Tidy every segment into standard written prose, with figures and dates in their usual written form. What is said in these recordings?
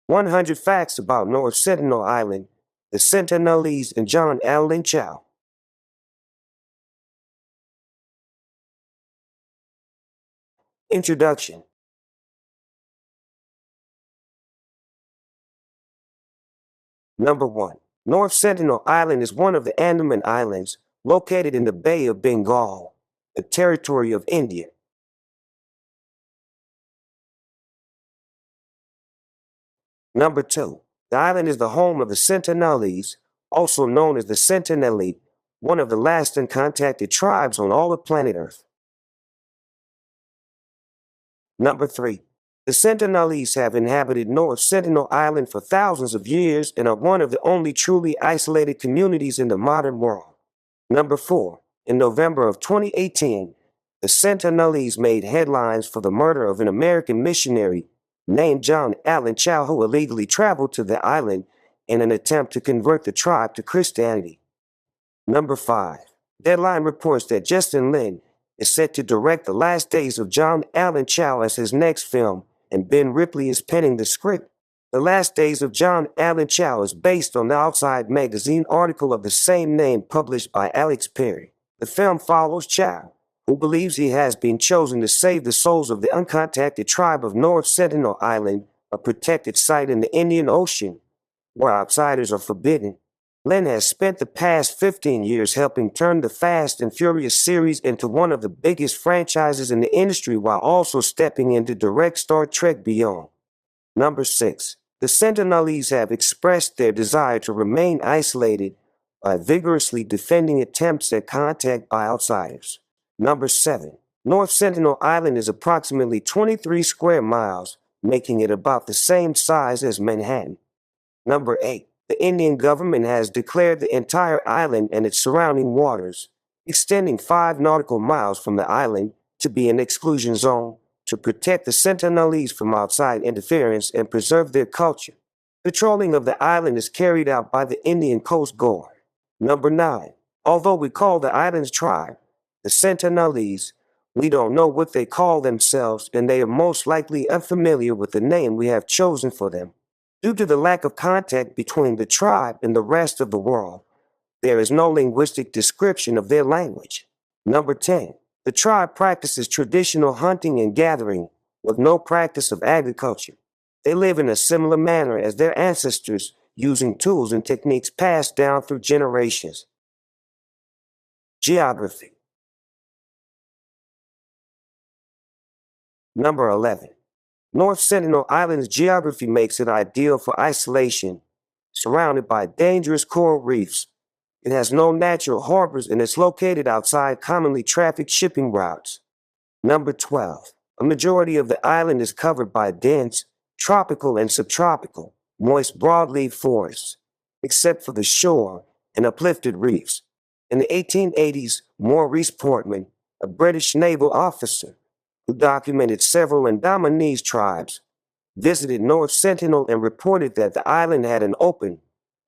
100 Facts About North Sentinel Island, the Sentinelese, and John Allen Chow. Introduction. Number 1. North Sentinel Island is one of the Andaman Islands, located in the Bay of Bengal, the territory of India. Number 2. The island is the home of the Sentinelese, also known as the Sentinelese, one of the last uncontacted tribes on all of planet Earth. Number 3. The Sentinelese have inhabited North Sentinel Island for thousands of years and are one of the only truly isolated communities in the modern world. Number 4. In November of 2018, the Sentinelese made headlines for the murder of an American missionary named John Allen Chau, who illegally traveled to the island in an attempt to convert the tribe to Christianity. Number 5. Deadline reports that Justin Lin is set to direct The Last Days of John Allen Chow as his next film, and Ben Ripley is penning the script. The Last Days of John Allen Chow is based on the Outside magazine article of the same name published by Alex Perry. The film follows Chow, who believes he has been chosen to save the souls of the uncontacted tribe of North Sentinel Island, a protected site in the Indian Ocean, where outsiders are forbidden. Lin has spent the past 15 years helping turn the Fast and Furious series into one of the biggest franchises in the industry, while also stepping in to direct Star Trek Beyond. Number 6. The Sentinelese have expressed their desire to remain isolated by vigorously defending attempts at contact by outsiders. Number 7. North Sentinel Island is approximately 23 square miles, making it about the same size as Manhattan. Number 8. The Indian government has declared the entire island and its surrounding waters, extending 5 nautical miles from the island, to be an exclusion zone to protect the Sentinelese from outside interference and preserve their culture. Patrolling of the island is carried out by the Indian Coast Guard. Number 9. Although we call the island's tribe the Sentinelese, we don't know what they call themselves, and they are most likely unfamiliar with the name we have chosen for them. Due to the lack of contact between the tribe and the rest of the world, there is no linguistic description of their language. Number 10. The tribe practices traditional hunting and gathering, with no practice of agriculture. They live in a similar manner as their ancestors, using tools and techniques passed down through generations. Geography. Number 11. North Sentinel Island's geography makes it ideal for isolation. Surrounded by dangerous coral reefs, it has no natural harbors and is located outside commonly trafficked shipping routes. Number 12. A majority of the island is covered by dense, tropical and subtropical, moist broadleaf forests, except for the shore and uplifted reefs. In the 1880s, Maurice Portman, a British naval officer, who documented several Indigenous tribes, visited North Sentinel and reported that the island had an open,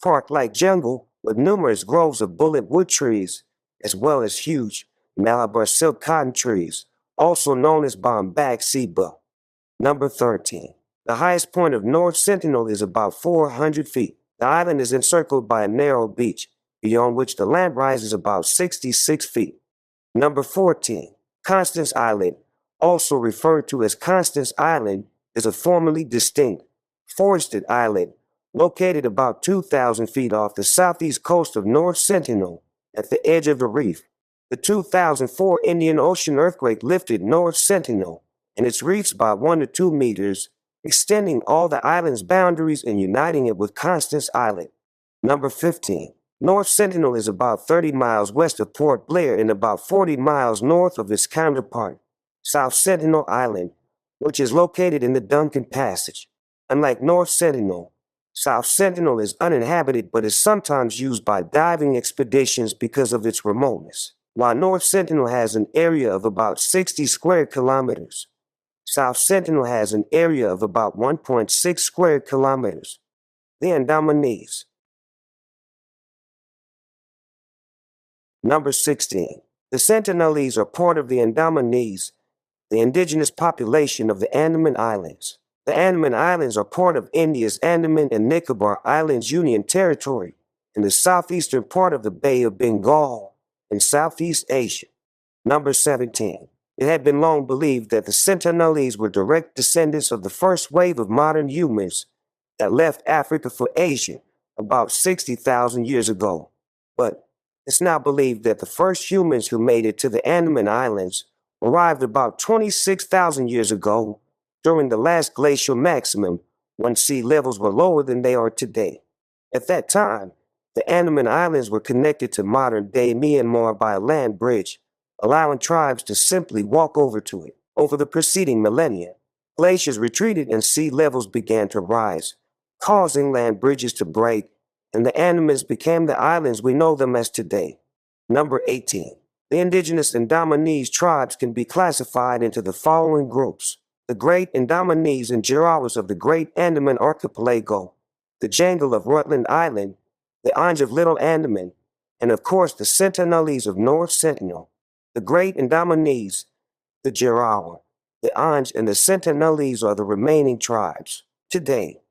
park-like jungle with numerous groves of bullet wood trees, as well as huge Malabar silk cotton trees, also known as Bombay ceiba. Number 13. The highest point of North Sentinel is about 400 feet. The island is encircled by a narrow beach, beyond which the land rises about 66 feet. Number 14. Constance Island, also referred to as Constance Island, is a formerly distinct, forested island located about 2,000 feet off the southeast coast of North Sentinel at the edge of the reef. The 2004 Indian Ocean earthquake lifted North Sentinel and its reefs by 1 to 2 meters, extending all the island's boundaries and uniting it with Constance Island. Number 15. North Sentinel is about 30 miles west of Port Blair and about 40 miles north of its counterpart, South Sentinel Island, which is located in the Duncan Passage. Unlike North Sentinel, South Sentinel is uninhabited but is sometimes used by diving expeditions because of its remoteness. While North Sentinel has an area of about 60 square kilometers, South Sentinel has an area of about 1.6 square kilometers. The Sentinelese. Number 16. The Sentinelese are part of the Sentinelese, the indigenous population of the Andaman Islands. The Andaman Islands are part of India's Andaman and Nicobar Islands Union Territory in the southeastern part of the Bay of Bengal in Southeast Asia. Number 17. It had been long believed that the Sentinelese were direct descendants of the first wave of modern humans that left Africa for Asia about 60,000 years ago. But it's now believed that the first humans who made it to the Andaman Islands arrived about 26,000 years ago during the last glacial maximum when sea levels were lower than they are today. At that time, the Andaman Islands were connected to modern-day Myanmar by a land bridge, allowing tribes to simply walk over to it. Over the preceding millennia, glaciers retreated and sea levels began to rise, causing land bridges to break, and the Andamans became the islands we know them as today. Number 18. The Indigenous and Sentinelese tribes can be classified into the following groups: the Great Sentinelese and Jarawas of the Great Andaman Archipelago, the Jangle of Rutland Island, the Anj of Little Andaman, and of course the Sentinelese of North Sentinel. The Great Sentinelese, the Jarawa, the Anj, and the Sentinelese are the remaining tribes. Today,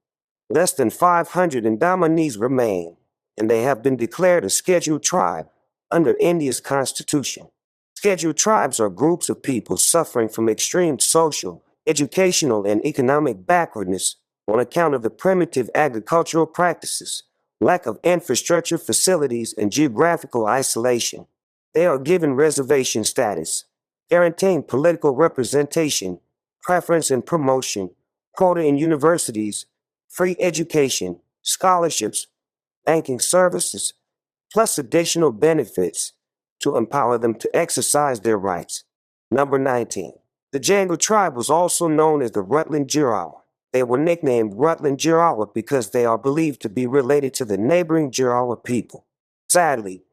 less than 500 Sentinelese remain, and they have been declared a scheduled tribe under India's constitution. Scheduled tribes are groups of people suffering from extreme social, educational, and economic backwardness on account of the primitive agricultural practices, lack of infrastructure facilities, and geographical isolation. They are given reservation status, guaranteeing political representation, preference and promotion, quota in universities, free education, scholarships, banking services, plus additional benefits to empower them to exercise their rights. Number 19. The Jangle tribe was also known as the Rutland Jarawa. They were nicknamed Rutland Jarawa because they are believed to be related to the neighboring Jarawa people. Sadly,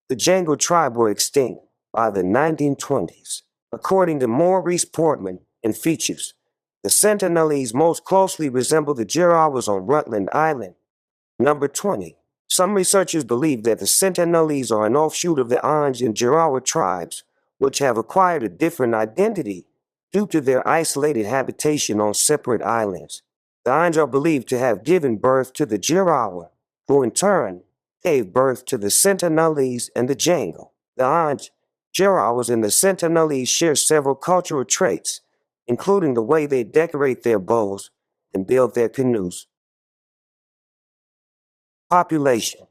the Jangle tribe were extinct by the 1920s. According to Maurice Portman and features, the Sentinelese most closely resemble the Jarawas on Rutland Island. Number 20. Some researchers believe that the Sentinelese are an offshoot of the Anj and Jarawa tribes, which have acquired a different identity due to their isolated habitation on separate islands. The Anj are believed to have given birth to the Jarawa, who in turn gave birth to the Sentinelese and the Jangle. The Anj, Jarawas, and the Sentinelese share several cultural traits, including the way they decorate their bows and build their canoes. Population.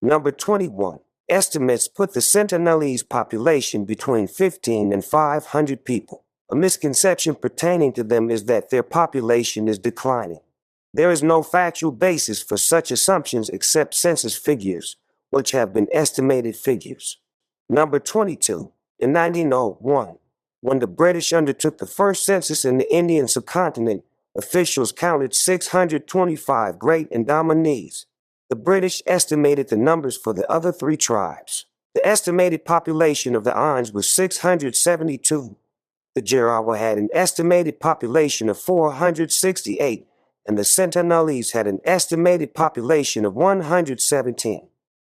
Number 21. Estimates put the Sentinelese population between 15 and 500 people. A misconception pertaining to them is that their population is declining. There is no factual basis for such assumptions except census figures, which have been estimated figures. Number 22. In 1901, when the British undertook the first census in the Indian subcontinent, officials counted 625 Great Sentinelese. The British estimated the numbers for the other three tribes. The estimated population of the Anj was 672. The Jarawa had an estimated population of 468, and the Sentinelese had an estimated population of 117.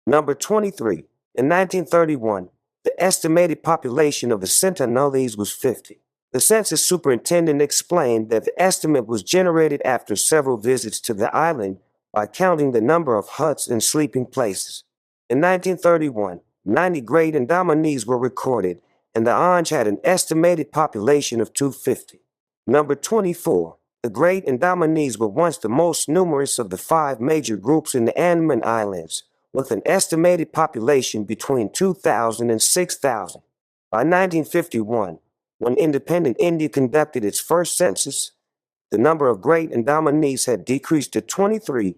Number 23. In 1931, the estimated population of the Sentinelese was 50. The census superintendent explained that the estimate was generated after several visits to the island by counting the number of huts and sleeping places. In 1931, 90 Great Sentinelese were recorded, and the Anj had an estimated population of 250. Number 24. The Great Sentinelese were once the most numerous of the 5 major groups in the Andaman Islands, with an estimated population between 2,000 and 6,000. By 1951, when independent India conducted its first census, the number of Great Sentinelese had decreased to 23.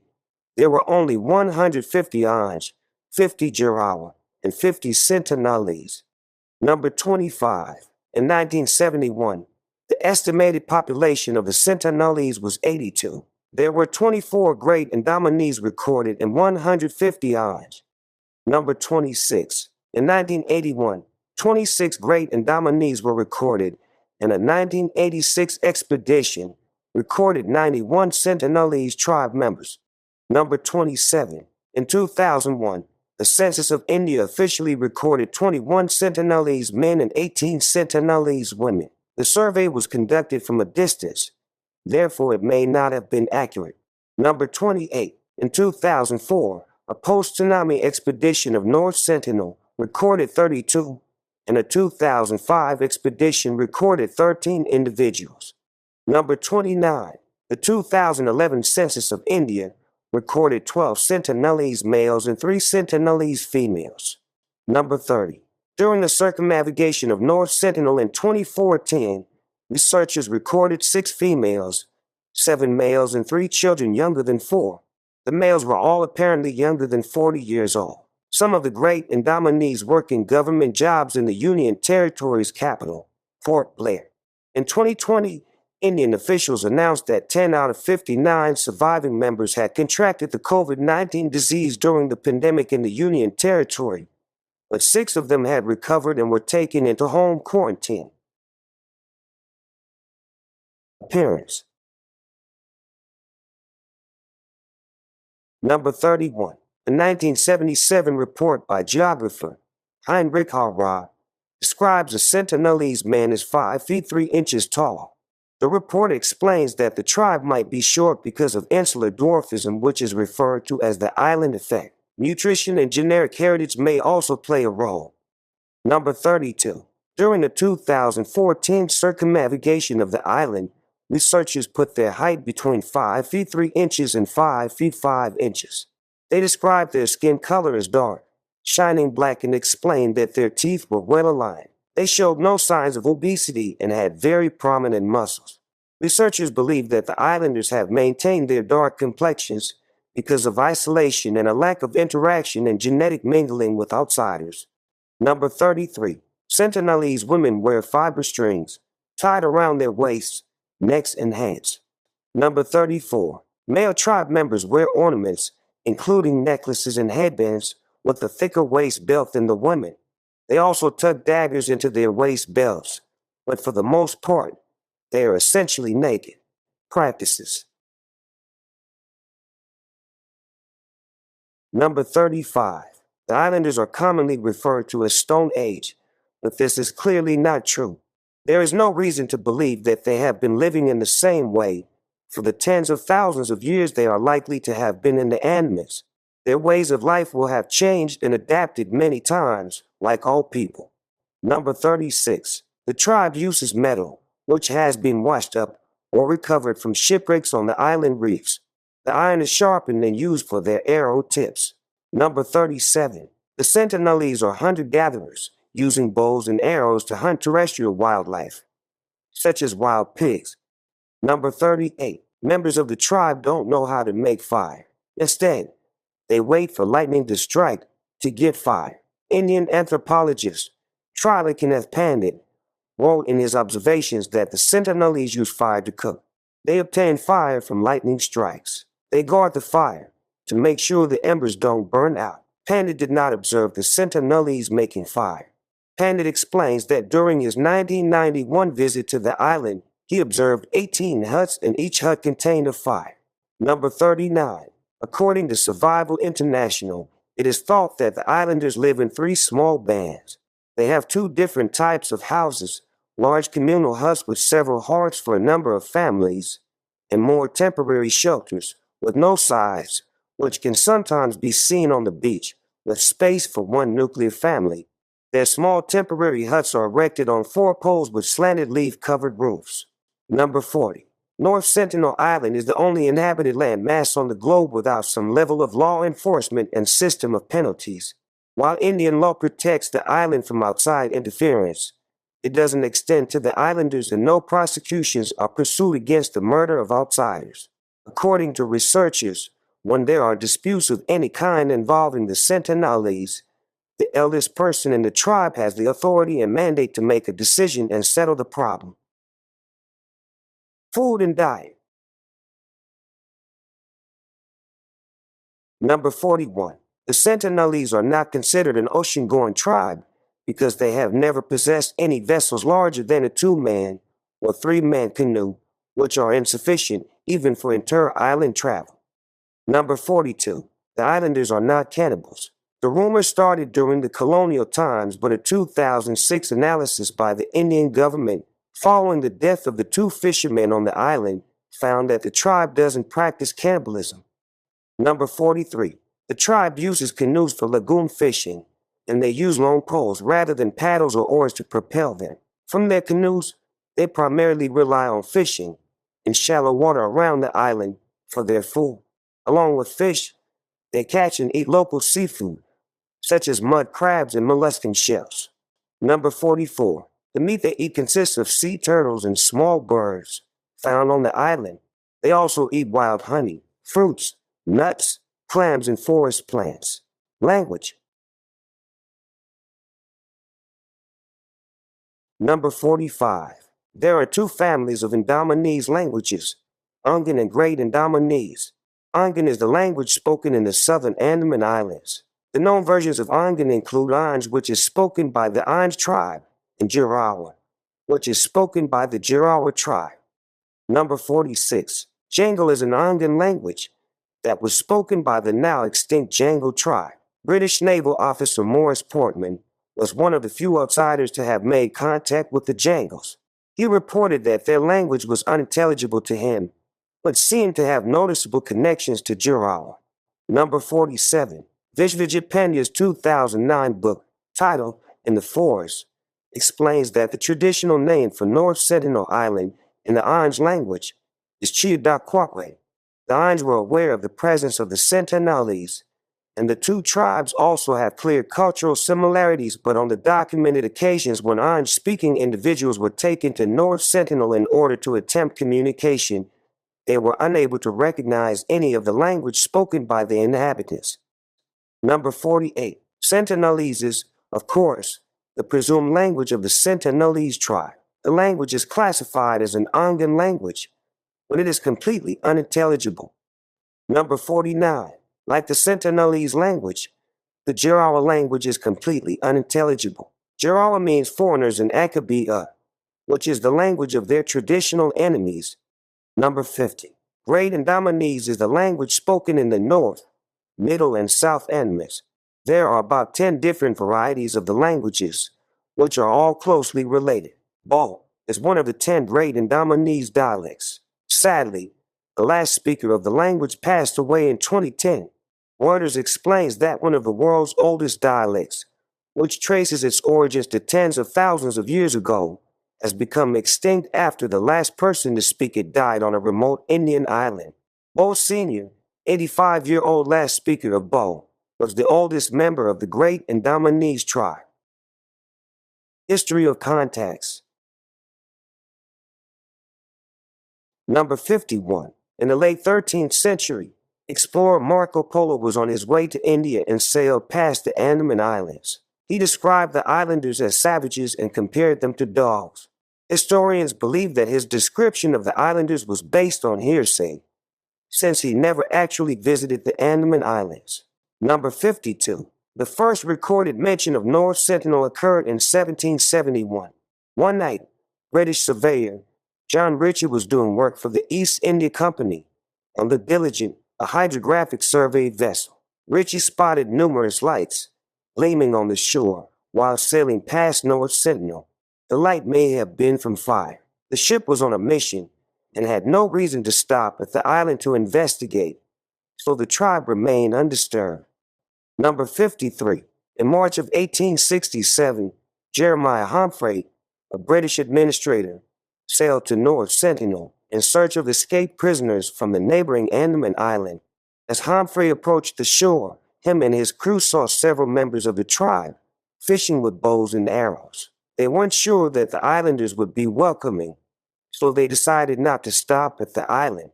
There were only 150 Anj, 50 Jarawa, and 50 Sentinelese. Number 25. In 1971, the estimated population of the Sentinelese was 82. There were 24 Great Sentinelese recorded and 150 Anj. Number 26. In 1981, 26 Great Sentinelese were recorded, and a 1986 expedition recorded 91 Sentinelese tribe members. Number 27. In 2001, the Census of India officially recorded 21 Sentinelese men and 18 Sentinelese women. The survey was conducted from a distance, therefore it may not have been accurate. Number 28. In 2004, a post-tsunami expedition of North Sentinel recorded 32, and a 2005 expedition recorded 13 individuals. Number 29. The 2011 census of India recorded 12 Sentinelese males and 3 Sentinelese females. Number 30. During the circumnavigation of North Sentinel in 2014, researchers recorded 6 females, 7 males, and 3 children younger than 4. The males were all apparently younger than 40 years old. Some of the great Indigenous working government jobs in the Union Territory's capital, Fort Blair. In 2020, Indian officials announced that 10 out of 59 surviving members had contracted the COVID-19 disease during the pandemic in the Union Territory, but 6 of them had recovered and were taken into home quarantine. Appearance. Number 31. A 1977 report by geographer Heinrich Harrod describes a Sentinelese man as 5 feet 3 inches tall. The report explains that the tribe might be short because of insular dwarfism, which is referred to as the island effect. Nutrition and genetic heritage may also play a role. Number 32. During the 2014 circumnavigation of the island, researchers put their height between 5 feet 3 inches and 5 feet 5 inches. They described their skin color as dark, shining black, and explained that their teeth were well aligned. They showed no signs of obesity and had very prominent muscles. Researchers believe that the islanders have maintained their dark complexions because of isolation and a lack of interaction and genetic mingling with outsiders. Number 33. Sentinelese women wear fiber strings tied around their waists, necks, and hands. Number 34. Male tribe members wear ornaments, including necklaces and headbands, with a thicker waist belt than the women. They also tuck daggers into their waist belts, but for the most part, they are essentially naked. Practices. Number 35. The islanders are commonly referred to as Stone Age, but this is clearly not true. There is no reason to believe that they have been living in the same way for the tens of thousands of years they are likely to have been in the Indians. Their ways of life will have changed and adapted many times, like all people. Number 36. The tribe uses metal, which has been washed up or recovered from shipwrecks on the island reefs. The iron is sharpened and used for their arrow tips. Number 37. The Sentinelese are hunter-gatherers, using bows and arrows to hunt terrestrial wildlife, such as wild pigs. Number 38. Members of the tribe don't know how to make fire. Instead, they wait for lightning to strike to get fire. Indian anthropologist Charlie Kenneth Pandit wrote in his observations that the Sentinelese use fire to cook. They obtain fire from lightning strikes. They guard the fire to make sure the embers don't burn out. Pandit did not observe the Sentinelese making fire. Pandit explains that during his 1991 visit to the island, he observed 18 huts and each hut contained a fire. Number 39. According to Survival International, it is thought that the islanders live in 3 small bands. They have 2 different types of houses, large communal huts with several hearths for a number of families, and more temporary shelters with no sides, which can sometimes be seen on the beach, with space for 1 nuclear family. Their small temporary huts are erected on 4 poles with slanted leaf-covered roofs. Number 40. North Sentinel Island is the only inhabited land mass on the globe without some level of law enforcement and system of penalties. While Indian law protects the island from outside interference, it doesn't extend to the islanders, and no prosecutions are pursued against the murder of outsiders. According to researchers, when there are disputes of any kind involving the Sentinelese, the eldest person in the tribe has the authority and mandate to make a decision and settle the problem. Food and diet. Number 41. The Sentinelese are not considered an ocean-going tribe because they have never possessed any vessels larger than a 2-man or 3-man canoe, which are insufficient even for inter-island travel. Number 42. The islanders are not cannibals. The rumor started during the colonial times, but a 2006 analysis by the Indian government following the death of the two fishermen on the island, found that the tribe doesn't practice cannibalism. Number 43. The tribe uses canoes for lagoon fishing, and they use long poles rather than paddles or oars to propel them. From their canoes, they primarily rely on fishing in shallow water around the island for their food. Along with fish, they catch and eat local seafood, such as mud crabs and molluscan shells. Number 44. The meat they eat consists of sea turtles and small birds found on the island. They also eat wild honey, fruits, nuts, clams, and forest plants. Language. Number 45. There are two families of Indominese languages, Ongan and Great Indominese. Ongan is the language spoken in the southern Andaman Islands. The known versions of Ongan include Anj, which is spoken by the Anj tribe, and Jirawa, which is spoken by the Jirawa tribe. Number 46. Jangle is an Ongan language that was spoken by the now extinct Jangle tribe. British Naval Officer Morris Portman was one of the few outsiders to have made contact with the Jangles. He reported that their language was unintelligible to him, but seemed to have noticeable connections to Jirawa. Number 47. Vishvajapanya's 2009 book, titled In the Forest, explains that the traditional name for North Sentinel Island in the Anj language is Chiudakwakwe. The Anj were aware of the presence of the Sentinelese, and the two tribes also have clear cultural similarities, but on the documented occasions when Anj-speaking individuals were taken to North Sentinel in order to attempt communication, they were unable to recognize any of the language spoken by the inhabitants. Number 48. Sentinelese is, of course, the presumed language of the Sentinelese tribe. The language is classified as an Ongan language, but it is completely unintelligible. Number 49. Like the Sentinelese language, the Jirawa language is completely unintelligible. Jirawa means foreigners in Akabia, which is the language of their traditional enemies. Number 50. Great Indominese is the language spoken in the North, Middle, and South Andamas. There are about 10 different varieties of the languages, which are all closely related. Bo is one of the 10 Great Indominese dialects. Sadly, the last speaker of the language passed away in 2010. Reuters explains that one of the world's oldest dialects, which traces its origins to tens of thousands of years ago, has become extinct after the last person to speak it died on a remote Indian island. Bo Sr., 85-year-old last speaker of Bo, was the oldest member of the Great Indominese tribe. History of contacts. Number 51. In the late 13th century, explorer Marco Polo was on his way to India and sailed past the Andaman Islands. He described the islanders as savages and compared them to dogs. Historians believe that his description of the islanders was based on hearsay, since he never actually visited the Andaman Islands. Number 52. The first recorded mention of North Sentinel occurred in 1771. One night, British surveyor John Ritchie was doing work for the East India Company on the Diligent, a hydrographic survey vessel. Ritchie spotted numerous lights gleaming on the shore while sailing past North Sentinel. The light may have been from fire. The ship was on a mission and had no reason to stop at the island to investigate, so the tribe remained undisturbed. Number 53. In March of 1867, Jeremiah Humphrey, a British administrator, sailed to North Sentinel in search of escaped prisoners from the neighboring Andaman Island. As Humphrey approached the shore, him and his crew saw several members of the tribe fishing with bows and arrows. They weren't sure that the islanders would be welcoming, so they decided not to stop at the island.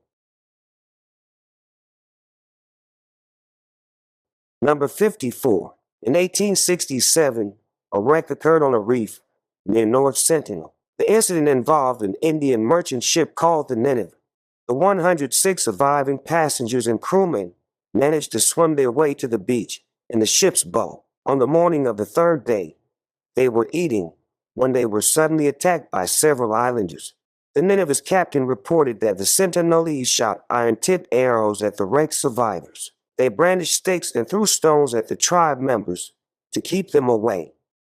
Number 54. In 1867, a wreck occurred on a reef near North Sentinel. The incident involved an Indian merchant ship called the Nineveh. The 106 surviving passengers and crewmen managed to swim their way to the beach in the ship's boat. On the morning of the third day, they were eating when they were suddenly attacked by several islanders. The Nineveh's captain reported that the Sentinelese shot iron-tipped arrows at the wrecked survivors. They brandished sticks and threw stones at the tribe members to keep them away.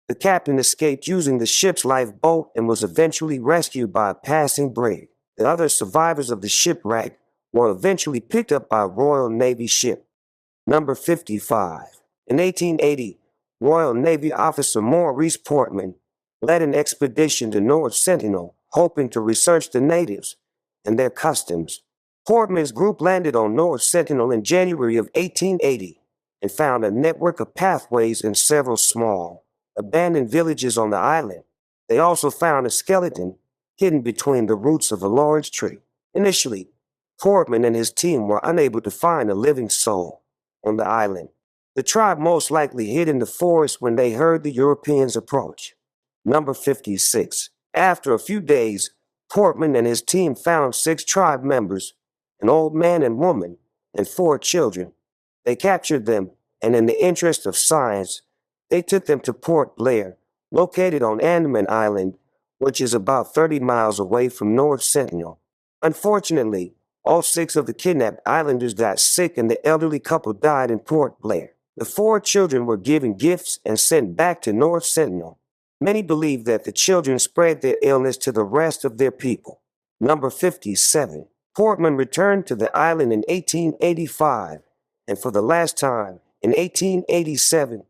The captain escaped using the ship's lifeboat and was eventually rescued by a passing brig. The other survivors of the shipwreck were eventually picked up by a Royal Navy ship. Number 55. In 1880, Royal Navy officer Maurice Portman led an expedition to North Sentinel, hoping to research the natives and their customs. Portman's group landed on North Sentinel in January of 1880 and found a network of pathways in several small, abandoned villages on the island. They also found a skeleton hidden between the roots of a large tree. Initially, Portman and his team were unable to find a living soul on the island. The tribe most likely hid in the forest when they heard the Europeans approach. Number 56. After a few days, Portman and his team found 6 tribe members, an old man and woman, and 4 children. They captured them, and in the interest of science, they took them to Port Blair, located on Andaman Island, which is about 30 miles away from North Sentinel. Unfortunately, all 6 of the kidnapped islanders got sick and the elderly couple died in Port Blair. The 4 children were given gifts and sent back to North Sentinel. Many believe that the children spread their illness to the rest of their people. Number 57. Portman returned to the island in 1885, and for the last time in 1887.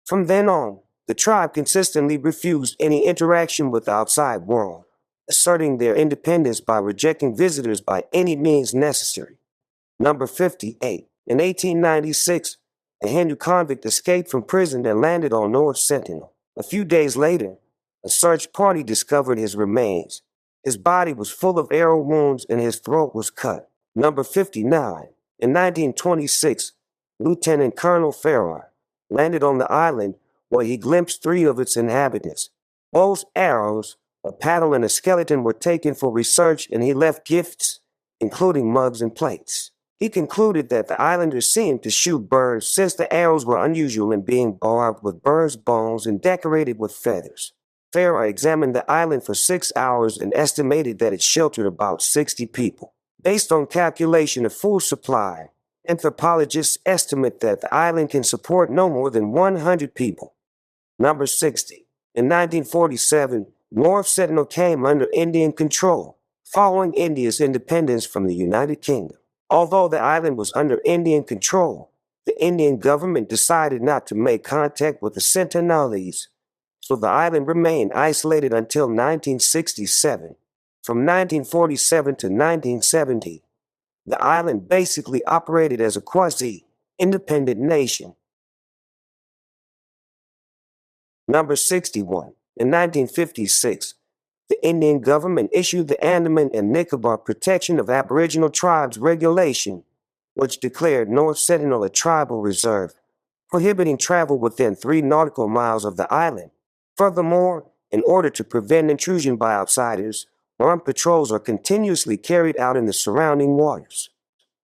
From then on, the tribe consistently refused any interaction with the outside world, asserting their independence by rejecting visitors by any means necessary. Number 58. In 1896, a Hindu convict escaped from prison and landed on North Sentinel. A few days later, a search party discovered his remains. His body was full of arrow wounds and his throat was cut. Number 59. In 1926, Lieutenant Colonel Farrar landed on the island where he glimpsed 3 of its inhabitants. Bows, arrows, a paddle, and a skeleton were taken for research, and he left gifts, including mugs and plates. He concluded that the islanders seemed to shoot birds since the arrows were unusual in being barbed with birds' bones and decorated with feathers. Farrar examined the island for 6 hours and estimated that it sheltered about 60 people. Based on calculation of food supply, anthropologists estimate that the island can support no more than 100 people. Number 60. In 1947, North Sentinel came under Indian control, following India's independence from the United Kingdom. Although the island was under Indian control, the Indian government decided not to make contact with the Sentinelese, so the island remained isolated until 1967. From 1947 to 1970, the island basically operated as a quasi-independent nation. Number 61. In 1956, the Indian government issued the Andaman and Nicobar Protection of Aboriginal Tribes Regulation, which declared North Sentinel a tribal reserve, prohibiting travel within 3 nautical miles of the island. Furthermore, in order to prevent intrusion by outsiders, armed patrols are continuously carried out in the surrounding waters.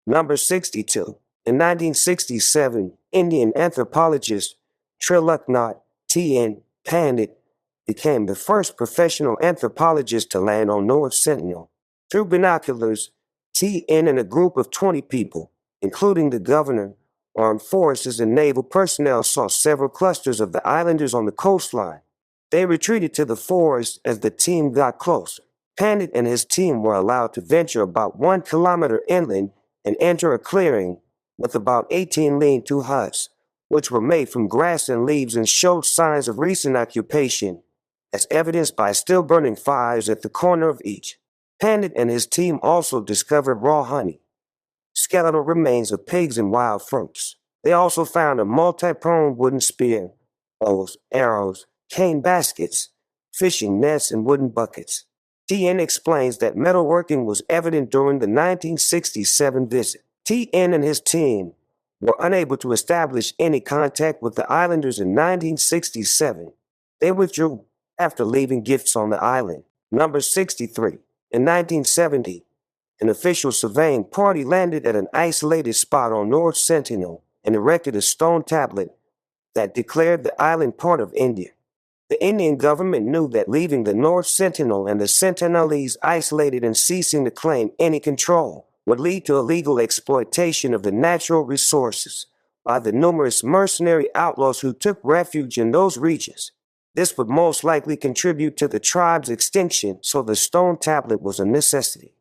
Number 62. In 1967, Indian anthropologist Triloknath T.N. Pandit became the first professional anthropologist to land on North Sentinel. Through binoculars, T.N. and a group of 20 people, including the governor, armed forces, and naval personnel, saw several clusters of the islanders on the coastline. They retreated to the forest as the team got closer. Pandit and his team were allowed to venture about 1 kilometer inland and enter a clearing with about 18 lean-to huts, which were made from grass and leaves and showed signs of recent occupation, as evidenced by still burning fires at the corner of each. Pandit and his team also discovered raw honey, skeletal remains of pigs, and wild fruits. They also found a multi-pronged wooden spear, bows, arrows, cane baskets, fishing nets, and wooden buckets. T.N. explains that metalworking was evident during the 1967 visit. T.N. and his team were unable to establish any contact with the islanders in 1967. They withdrew after leaving gifts on the island. Number 63. In 1970, an official surveying party landed at an isolated spot on North Sentinel and erected a stone tablet that declared the island part of India. The Indian government knew that leaving the North Sentinel and the Sentinelese isolated and ceasing to claim any control would lead to illegal exploitation of the natural resources by the numerous mercenary outlaws who took refuge in those regions. This would most likely contribute to the tribe's extinction, so the stone tablet was a necessity.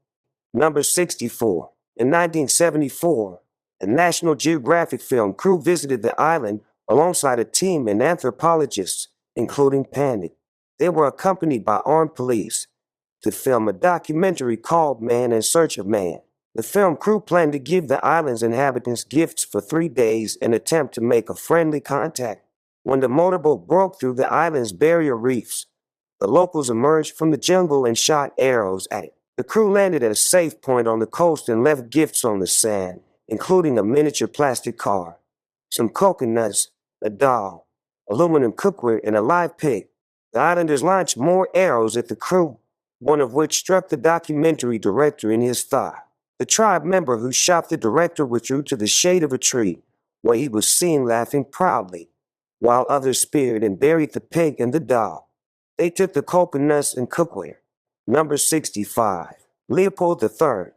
Number 64. In 1974, a National Geographic film crew visited the island alongside a team of anthropologists, including Pandit. They were accompanied by armed police to film a documentary called Man in Search of Man. The film crew planned to give the island's inhabitants gifts for 3 days and attempt to make a friendly contact. When the motorboat broke through the island's barrier reefs, the locals emerged from the jungle and shot arrows at it. The crew landed at a safe point on the coast and left gifts on the sand, including a miniature plastic car, some coconuts, a doll, aluminum cookware, and a live pig. The islanders launched more arrows at the crew, one of which struck the documentary director in his thigh. The tribe member who shot the director withdrew to the shade of a tree, where he was seen laughing proudly, while others speared and buried the pig and the doll. They took the coconuts and cookware. Number 65. Leopold III,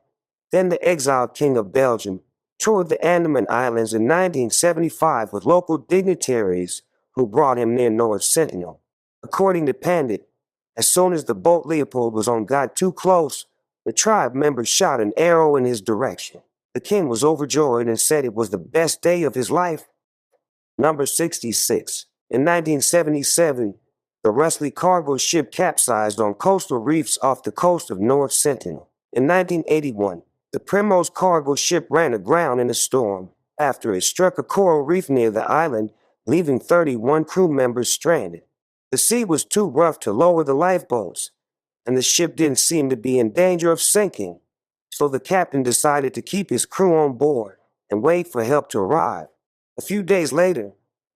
then the exiled king of Belgium, toured the Andaman Islands in 1975 with local dignitaries who brought him near North Sentinel. According to Pandit, as soon as the boat Leopold was on got too close, the tribe members shot an arrow in his direction. The king was overjoyed and said it was the best day of his life. Number 66. In 1977, the Rustley cargo ship capsized on coastal reefs off the coast of North Sentinel. In 1981, the Primrose cargo ship ran aground in a storm after it struck a coral reef near the island, leaving 31 crew members stranded. The sea was too rough to lower the lifeboats, and the ship didn't seem to be in danger of sinking, so the captain decided to keep his crew on board and wait for help to arrive. A few days later,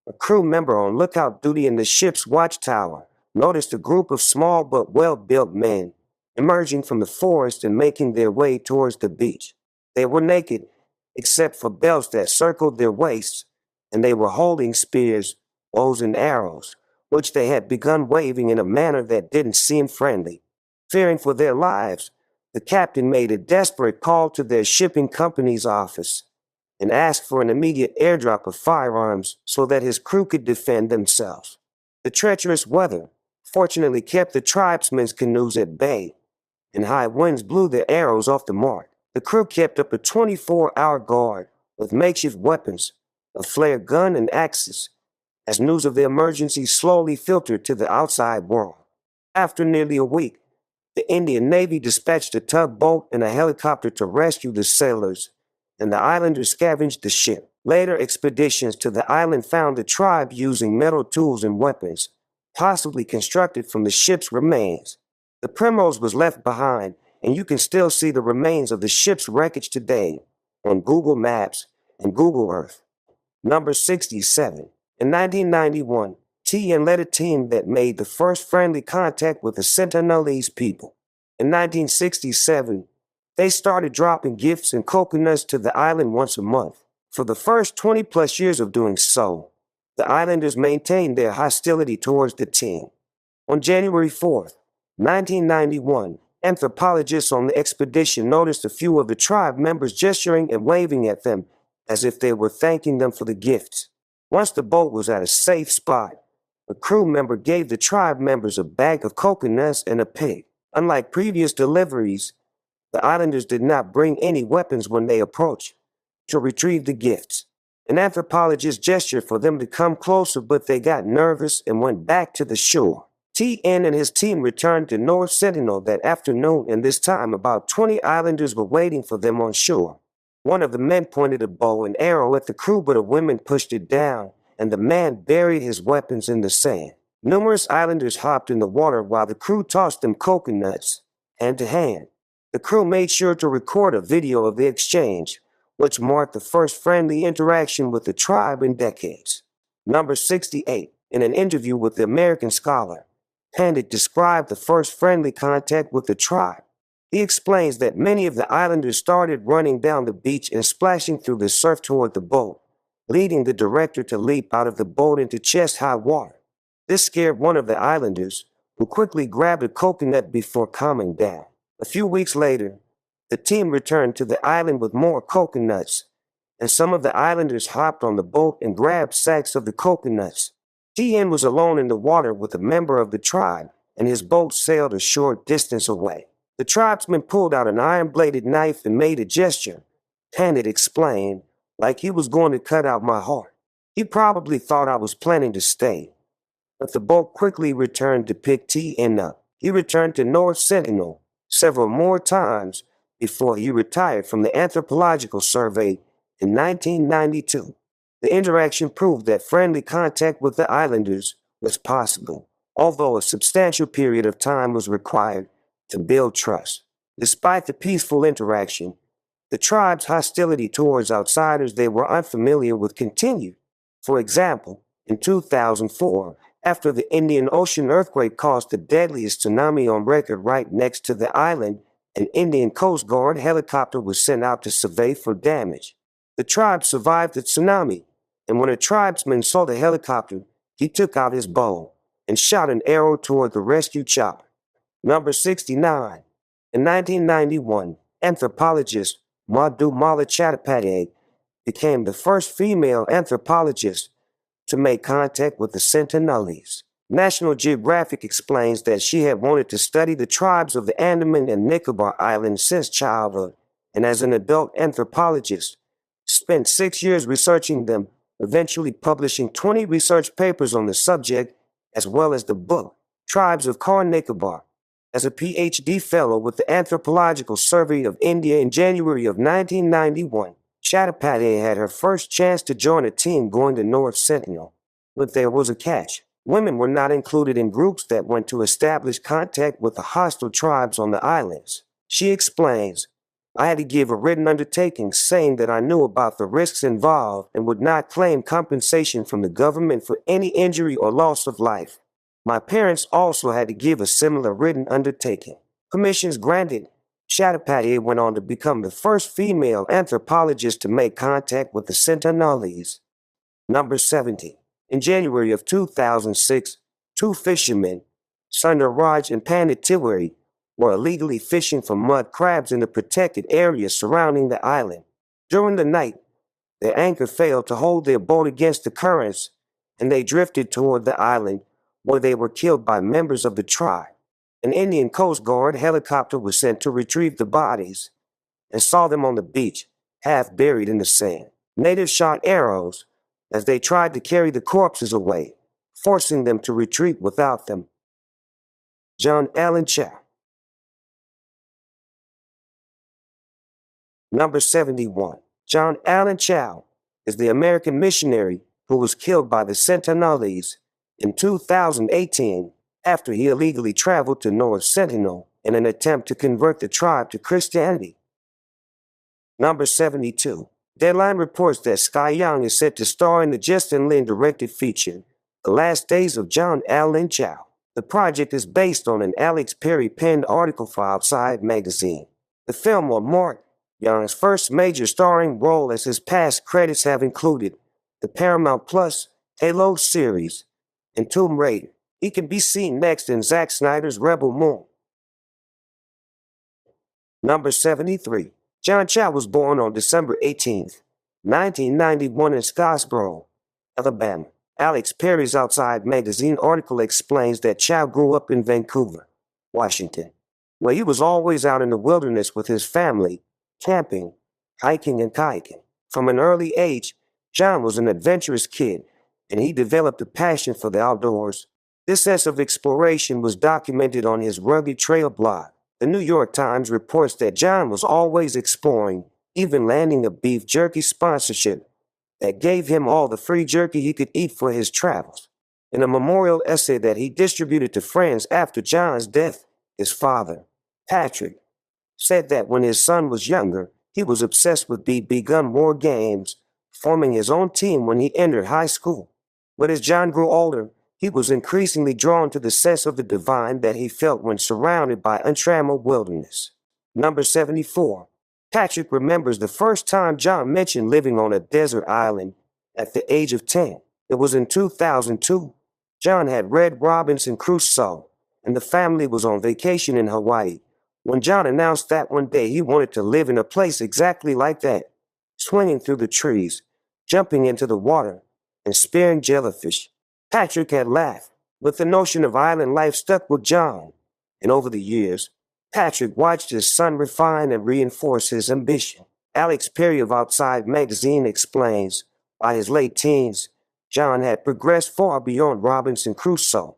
a crew member on lookout duty in the ship's watchtower noticed a group of small but well-built men emerging from the forest and making their way towards the beach. They were naked, except for belts that circled their waists, and they were holding spears, bows, and arrows, which they had begun waving in a manner that didn't seem friendly. Fearing for their lives, the captain made a desperate call to their shipping company's office and asked for an immediate airdrop of firearms so that his crew could defend themselves. The treacherous weather fortunately kept the tribesmen's canoes at bay, and high winds blew their arrows off the mark. The crew kept up a 24-hour guard with makeshift weapons, a flare gun, and axes, as news of the emergency slowly filtered to the outside world. After nearly a week, the Indian Navy dispatched a tugboat and a helicopter to rescue the sailors, and the islanders scavenged the ship. Later expeditions to the island found the tribe using metal tools and weapons, possibly constructed from the ship's remains. The Primrose was left behind, and you can still see the remains of the ship's wreckage today on Google Maps and Google Earth. Number 67. In 1991, TN led a team that made the first friendly contact with the Sentinelese people. In 1967, they started dropping gifts and coconuts to the island once a month. For the first 20-plus years of doing so, the islanders maintained their hostility towards the team. On January 4th, 1991, anthropologists on the expedition noticed a few of the tribe members gesturing and waving at them as if they were thanking them for the gifts. Once the boat was at a safe spot, a crew member gave the tribe members a bag of coconuts and a pig. Unlike previous deliveries, the islanders did not bring any weapons when they approached to retrieve the gifts. An anthropologist gestured for them to come closer, but they got nervous and went back to the shore. TN and his team returned to North Sentinel that afternoon, and this time about 20 islanders were waiting for them on shore. One of the men pointed a bow and arrow at the crew, but a woman pushed it down, and the man buried his weapons in the sand. Numerous islanders hopped in the water while the crew tossed them coconuts, hand to hand. The crew made sure to record a video of the exchange, which marked the first friendly interaction with the tribe in decades. Number 68. In an interview with the American Scholar, Pandit described the first friendly contact with the tribe. He explains that many of the islanders started running down the beach and splashing through the surf toward the boat, leading the director to leap out of the boat into chest-high water. This scared one of the islanders, who quickly grabbed a coconut before calming down. A few weeks later, the team returned to the island with more coconuts, and some of the islanders hopped on the boat and grabbed sacks of the coconuts. TN was alone in the water with a member of the tribe, and his boat sailed a short distance away. The tribesman pulled out an iron-bladed knife and made a gesture. It explained, like he was going to cut out my heart. He probably thought I was planning to stay, but the boat quickly returned to pick TN up. He returned to North Sentinel several more times before he retired from the Anthropological Survey in 1992. The interaction proved that friendly contact with the islanders was possible, although a substantial period of time was required to build trust. Despite the peaceful interaction, the tribe's hostility towards outsiders they were unfamiliar with continued. For example, in 2004, after the Indian Ocean earthquake caused the deadliest tsunami on record right next to the island, an Indian Coast Guard helicopter was sent out to survey for damage. The tribe survived the tsunami, and when a tribesman saw the helicopter, he took out his bow and shot an arrow toward the rescue chopper. Number 69. In 1991, anthropologist Madhumala Chattopadhyay became the first female anthropologist to make contact with the Sentinelese. National Geographic explains that she had wanted to study the tribes of the Andaman and Nicobar Islands since childhood, and as an adult anthropologist, spent 6 years researching them, eventually publishing 20 research papers on the subject, as well as the book, Tribes of Car Nicobar. As a PhD fellow with the Anthropological Survey of India in January of 1991, Chattopadhyay had her first chance to join a team going to North Sentinel. But there was a catch. Women were not included in groups that went to establish contact with the hostile tribes on the islands. She explains, I had to give a written undertaking saying that I knew about the risks involved and would not claim compensation from the government for any injury or loss of life. My parents also had to give a similar written undertaking. Permissions granted, Chattopadhyay went on to become the first female anthropologist to make contact with the Sentinelese. Number 70. In January of 2006, two fishermen, Sundar Raj and Pandit Tiwari, were illegally fishing for mud crabs in the protected area surrounding the island. During the night, their anchor failed to hold their boat against the currents, and they drifted toward the island, where they were killed by members of the tribe. An Indian Coast Guard helicopter was sent to retrieve the bodies and saw them on the beach, half buried in the sand. Natives shot arrows as they tried to carry the corpses away, forcing them to retreat without them. John Allen Chow. Number 71. John Allen Chow is the American missionary who was killed by the Sentinelese in 2018 after he illegally traveled to North Sentinel in an attempt to convert the tribe to Christianity. Number 72. Deadline reports that Sky Young is set to star in the Justin Lin directed feature, The Last Days of John Allen Chow. The project is based on an Alex Perry penned article for Outside magazine. The film will mark Young's first major starring role, as his past credits have included the Paramount Plus Halo series and Tomb Raider. He can be seen next in Zack Snyder's Rebel Moon. Number 73. John Chow was born on December 18, 1991 in Scottsboro, Alabama. Alex Perry's Outside magazine article explains that Chow grew up in Vancouver, Washington, where he was always out in the wilderness with his family, camping, hiking, and kayaking. From an early age, John was an adventurous kid, and he developed a passion for the outdoors. This sense of exploration was documented on his Rugged Trail blog. The New York Times reports that John was always exploring, even landing a beef jerky sponsorship that gave him all the free jerky he could eat for his travels. In a memorial essay that he distributed to friends after John's death, his father, Patrick, said that when his son was younger, he was obsessed with BB gun war games, forming his own team when he entered high school. But as John grew older, he was increasingly drawn to the sense of the divine that he felt when surrounded by untrammeled wilderness. Number 74. Patrick remembers the first time John mentioned living on a desert island at the age of 10. It was in 2002. John had read Robinson Crusoe, and the family was on vacation in Hawaii when John announced that one day he wanted to live in a place exactly like that, swinging through the trees, jumping into the water, and spearing jellyfish. Patrick had laughed, but the notion of island life stuck with John, and over the years, Patrick watched his son refine and reinforce his ambition. Alex Perry of Outside Magazine explains, by his late teens, John had progressed far beyond Robinson Crusoe.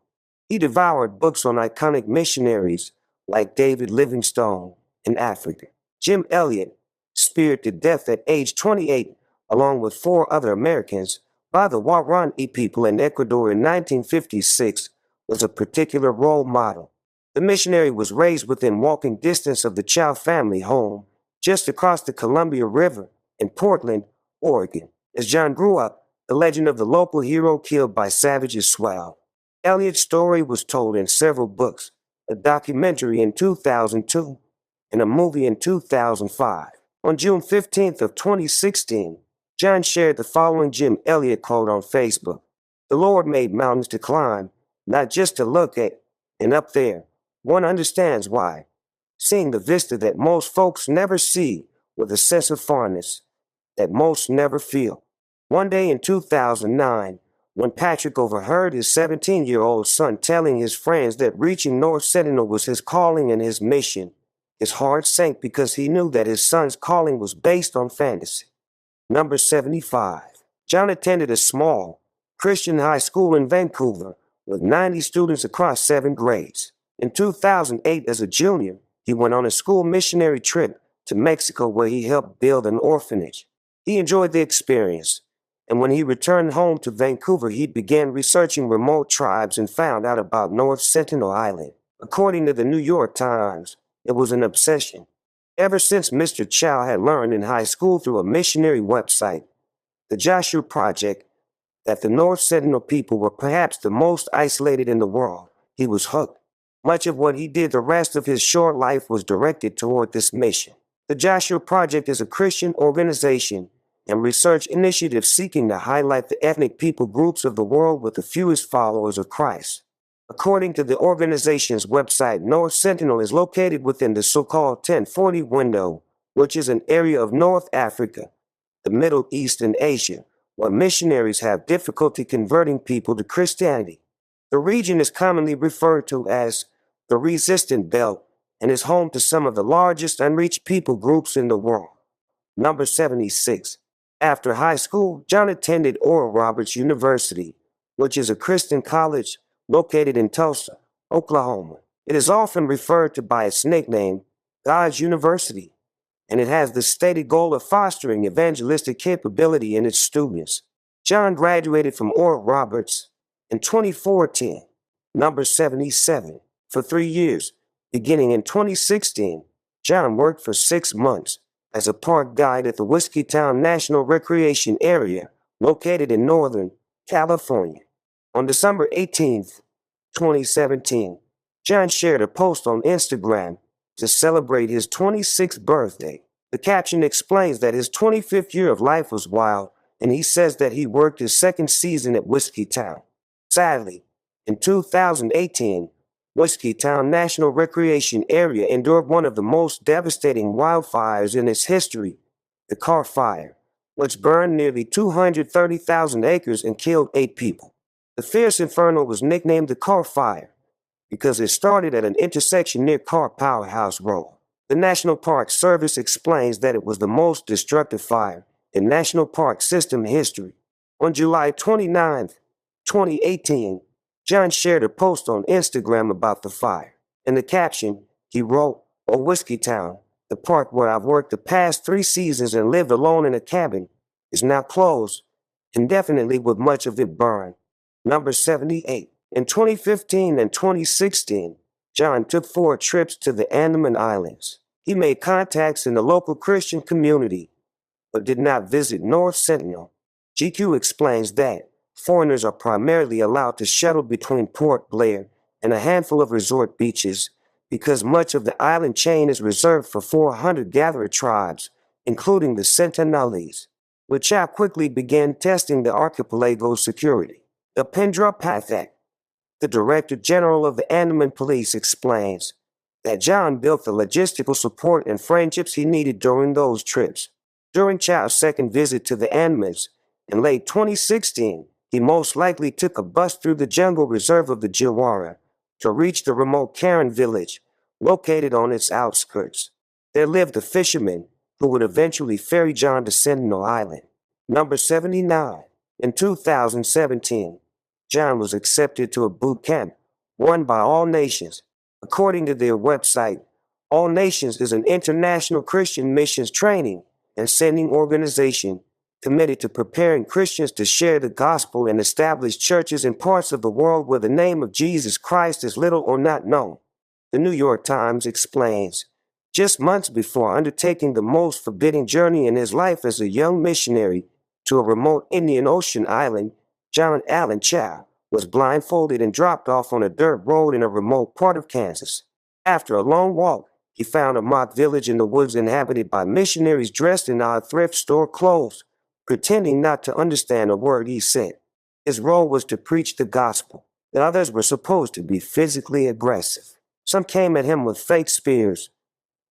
He devoured books on iconic missionaries like David Livingstone in Africa. Jim Elliot, speared to death at age 28, along with 4 other Americans, by the Warangi people in Ecuador in 1956, was a particular role model. The missionary was raised within walking distance of the Chow family home, just across the Columbia River in Portland, Oregon. As John grew up, the legend of the local hero killed by savages swelled. Elliot's story was told in several books, a documentary in 2002, and a movie in 2005. On June 15th of 2016, John shared the following Jim Elliot quote on Facebook. The Lord made mountains to climb, not just to look at, and up there, one understands why. Seeing the vista that most folks never see with a sense of farness that most never feel. One day in 2009, when Patrick overheard his 17-year-old son telling his friends that reaching North Sentinel was his calling and his mission, his heart sank because he knew that his son's calling was based on fantasy. Number 75. John attended a small Christian high school in Vancouver with 90 students across 7 grades. In 2008, as a junior, he went on a school missionary trip to Mexico where he helped build an orphanage. He enjoyed the experience, and when he returned home to Vancouver, he began researching remote tribes and found out about North Sentinel Island. According to the New York Times, it was an obsession. Ever since Mr. Chow had learned in high school through a missionary website, the Joshua Project, that the North Sentinel people were perhaps the most isolated in the world, he was hooked. Much of what he did the rest of his short life was directed toward this mission. The Joshua Project is a Christian organization and research initiative seeking to highlight the ethnic people groups of the world with the fewest followers of Christ. According to the organization's website, North Sentinel is located within the so-called 1040 window, which is an area of North Africa, the Middle East, and Asia, where missionaries have difficulty converting people to Christianity. The region is commonly referred to as the Resistant Belt and is home to some of the largest unreached people groups in the world. Number 76. After high school, John attended Oral Roberts University, which is a Christian college located in Tulsa, Oklahoma. It is often referred to by its nickname, God's University, and it has the stated goal of fostering evangelistic capability in its students. John graduated from Oral Roberts in 2014. Number 77. For 3 years, beginning in 2016, John worked for 6 months as a park guide at the Whiskeytown National Recreation Area located in Northern California. On December 18th, 2017, John shared a post on Instagram to celebrate his 26th birthday. The caption explains that his 25th year of life was wild, and he says that he worked his 2nd season at Whiskeytown. Sadly, in 2018, Whiskeytown National Recreation Area endured one of the most devastating wildfires in its history, the Carr Fire, which burned nearly 230,000 acres and killed 8 people. The fierce inferno was nicknamed the Carr Fire because it started at an intersection near Carr Powerhouse Road. The National Park Service explains that it was the most destructive fire in National Park System history. On July 29, 2018, John shared a post on Instagram about the fire. In the caption, he wrote, "Oh, Whiskeytown, the park where I've worked the past 3 seasons and lived alone in a cabin, is now closed, indefinitely with much of it burned." Number 78. In 2015 and 2016, John took 4 trips to the Andaman Islands. He made contacts in the local Christian community, but did not visit North Sentinel. GQ explains that foreigners are primarily allowed to shuttle between Port Blair and a handful of resort beaches because much of the island chain is reserved for 400 gatherer tribes, including the Sentinelese, which Chau quickly began testing the archipelago's security. Upendra Pathak, the Director General of the Andaman Police, explains that John built the logistical support and friendships he needed during those trips. During Chau's 2nd visit to the Andamans in late 2016, He most likely took a bus through the jungle reserve of the Jawara to reach the remote Karen village, located on its outskirts. There lived a fisherman who would eventually ferry John to Sentinel Island. Number 79. In 2017, John was accepted to a boot camp run by All Nations. According to their website, All Nations is an international Christian missions training and sending organization committed to preparing Christians to share the gospel and establish churches in parts of the world where the name of Jesus Christ is little or not known. The New York Times explains, just months before undertaking the most forbidding journey in his life as a young missionary to a remote Indian Ocean island, John Allen Chau was blindfolded and dropped off on a dirt road in a remote part of Kansas. After a long walk, he found a mock village in the woods inhabited by missionaries dressed in odd thrift store clothes, pretending not to understand a word he said. His role was to preach the gospel. The others were supposed to be physically aggressive. Some came at him with fake spears,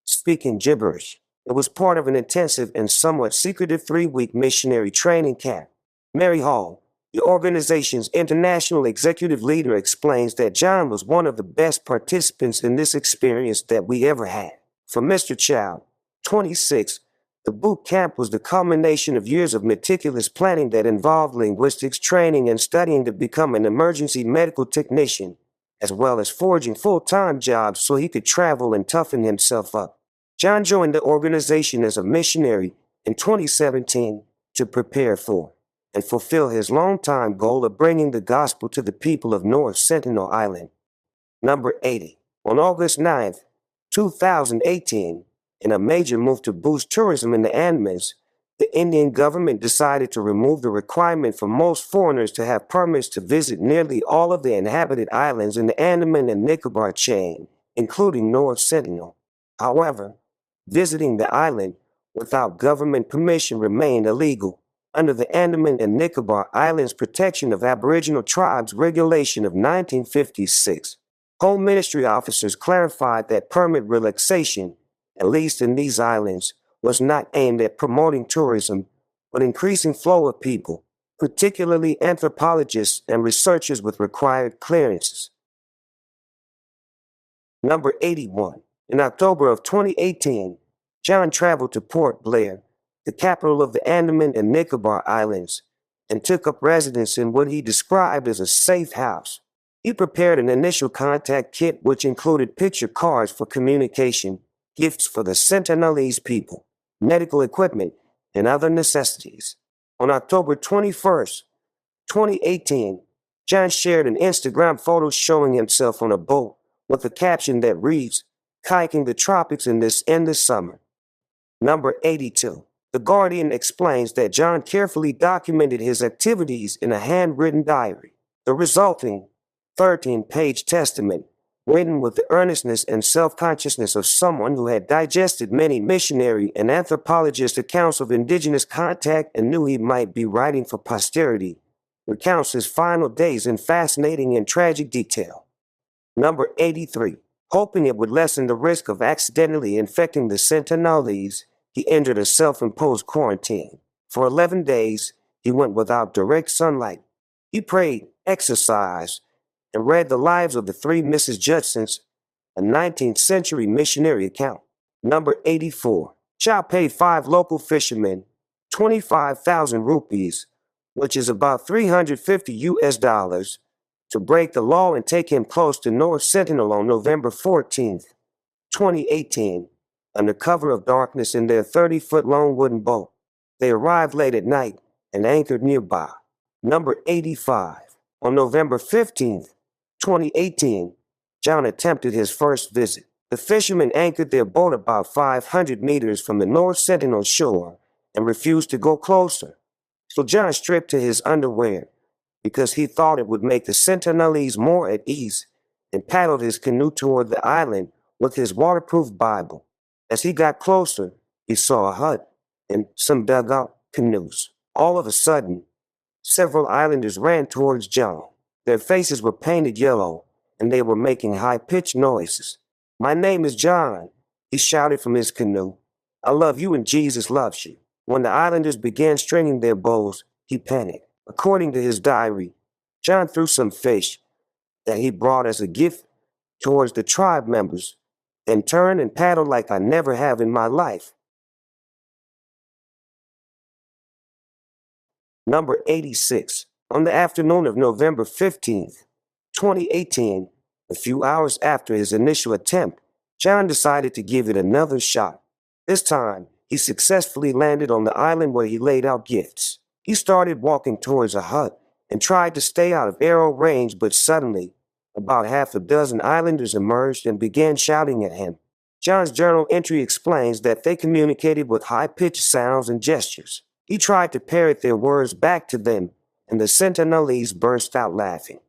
speaking gibberish. It was part of an intensive and somewhat secretive 3-week missionary training camp. Mary Hall, the organization's international executive leader, explains that John was one of the best participants in this experience that we ever had. For Mr. Chow, 26, the boot camp was the culmination of years of meticulous planning that involved linguistics training and studying to become an emergency medical technician, as well as forging full-time jobs so he could travel and toughen himself up. John joined the organization as a missionary in 2017 to prepare for and fulfill his long-time goal of bringing the gospel to the people of North Sentinel Island. Number 80. On August 9th, 2018, in a major move to boost tourism in the Andamans, the Indian government decided to remove the requirement for most foreigners to have permits to visit nearly all of the inhabited islands in the Andaman and Nicobar chain, including North Sentinel. However, visiting the island without government permission remained illegal under the Andaman and Nicobar Islands Protection of Aboriginal Tribes Regulation of 1956. Home Ministry officers clarified that permit relaxation, at least in these islands, was not aimed at promoting tourism, but increasing flow of people, particularly anthropologists and researchers with required clearances. Number 81. In October of 2018, John traveled to Port Blair, the capital of the Andaman and Nicobar Islands, and took up residence in what he described as a safe house. He prepared an initial contact kit which included picture cards for communication, gifts for the Sentinelese people, medical equipment, and other necessities. On October 21st, 2018, John shared an Instagram photo showing himself on a boat with a caption that reads, "Kayaking the tropics in this endless summer." Number 82. The Guardian explains that John carefully documented his activities in a handwritten diary. The resulting 13-page testament, written with the earnestness and self-consciousness of someone who had digested many missionary and anthropologist accounts of Indigenous contact and knew he might be writing for posterity, recounts his final days in fascinating and tragic detail. Number 83. Hoping it would lessen the risk of accidentally infecting the Sentinelese, he entered a self-imposed quarantine. For 11 days, he went without direct sunlight. He prayed, exercised, and read the lives of the 3 Mrs. Judsons, a 19th century missionary account. Number 84. Chow paid 5 local fishermen 25,000 rupees, which is about $350 to break the law and take him close to North Sentinel on November 14th, 2018, under cover of darkness in their 30-foot-long wooden boat. They arrived late at night and anchored nearby. Number 85. On November 15th, 2018, John attempted his first visit. The fishermen anchored their boat about 500 meters from the North Sentinel shore and refused to go closer. So John stripped to his underwear because he thought it would make the Sentinelese more at ease and paddled his canoe toward the island with his waterproof Bible. As he got closer, he saw a hut and some dugout canoes. All of a sudden, several islanders ran towards John. Their faces were painted yellow, and they were making high-pitched noises. "My name is John," he shouted from his canoe. "I love you and Jesus loves you." When the islanders began stringing their bows, he panicked. According to his diary, John threw some fish that he brought as a gift towards the tribe members, then turned and paddled like I never have in my life. Number 86. On the afternoon of November 15th, 2018, a few hours after his initial attempt, John decided to give it another shot. This time, he successfully landed on the island where he laid out gifts. He started walking towards a hut and tried to stay out of arrow range, but suddenly, about half a dozen islanders emerged and began shouting at him. John's journal entry explains that they communicated with high-pitched sounds and gestures. He tried to parrot their words back to them, and the Sentinelese burst out laughing.